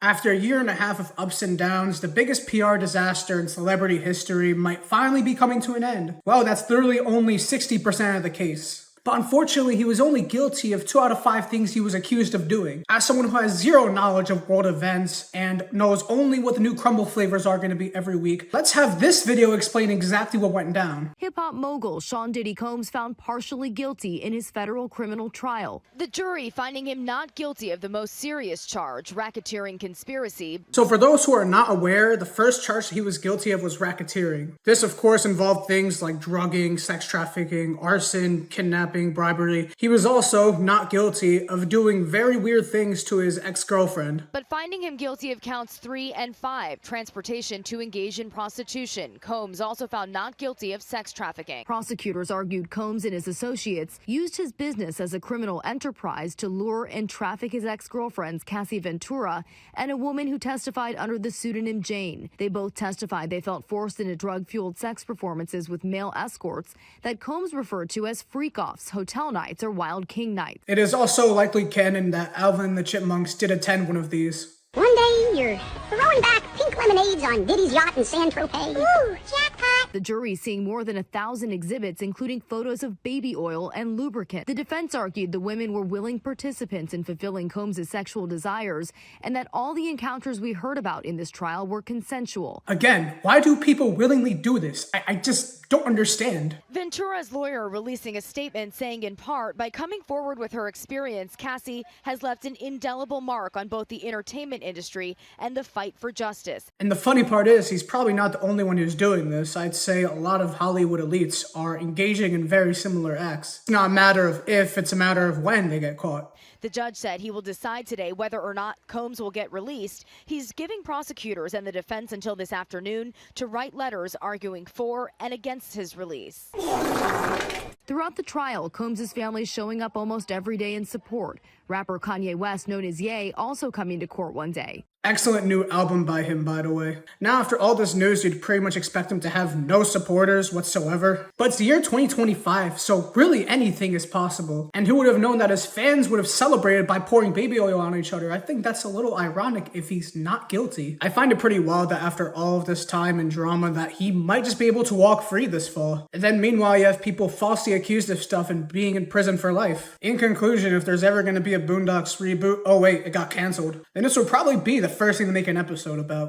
After a year and a half of ups and downs, the biggest PR disaster in celebrity history might finally be coming to an end. Well, that's literally only 60% of the case. But unfortunately, he was only guilty of 2 out of 5 things he was accused of doing. As someone who has zero knowledge of world events and knows only what the new crumble flavors are going to be every week, let's have this video explain exactly what went down. Hip-hop mogul Sean Diddy Combs found partially guilty in his federal criminal trial. The jury finding him not guilty of the most serious charge, racketeering conspiracy. So for those who are not aware, the first charge he was guilty of was racketeering. This of course involved things like drugging, sex trafficking, arson, kidnapping, bribery. He was also not guilty of doing very weird things to his ex-girlfriend. But finding him guilty of counts 3 and 5, transportation to engage in prostitution. Combs also found not guilty of sex trafficking. Prosecutors argued Combs and his associates used his business as a criminal enterprise to lure and traffic his ex-girlfriends Cassie Ventura and a woman who testified under the pseudonym Jane. They both testified they felt forced into drug-fueled sex performances with male escorts that Combs referred to as freak-offs, hotel nights, or wild king nights. It is also likely canon that Alvin and the Chipmunks did attend one of these. One day, you're throwing back pink lemonades on Diddy's yacht in Saint-Tropez. Ooh, jackpot! The jury seeing more than 1,000 exhibits, including photos of baby oil and lubricant. The defense argued the women were willing participants in fulfilling Combs' sexual desires and that all the encounters we heard about in this trial were consensual. Again, why do people willingly do this? I just don't understand. Ventura's lawyer releasing a statement saying in part, by coming forward with her experience, Cassie has left an indelible mark on both the entertainment industry and the fight for justice. And the funny part is, he's probably not the only one who's doing this. I'd say a lot of Hollywood elites are engaging in very similar acts. It's not a matter of if, it's a matter of when they get caught. The judge said he will decide today whether or not Combs will get released. He's giving prosecutors and the defense until this afternoon to write letters arguing for and against his release. Throughout the trial, Combs' family showing up almost every day in support. Rapper Kanye West, known as Ye, also coming to court one day. Excellent new album by him, by the way. Now, after all this news, you'd pretty much expect him to have no supporters whatsoever. But it's the year 2025, so really anything is possible. And who would have known that his fans would have celebrated by pouring baby oil on each other? I think that's a little ironic if he's not guilty. I find it pretty wild that after all of this time and drama that he might just be able to walk free this fall. And then meanwhile, you have people falsely accused of stuff and being in prison for life. In conclusion, if there's ever going to be a Boondocks reboot, oh wait, it got canceled, then this will probably be the first thing to make an episode about.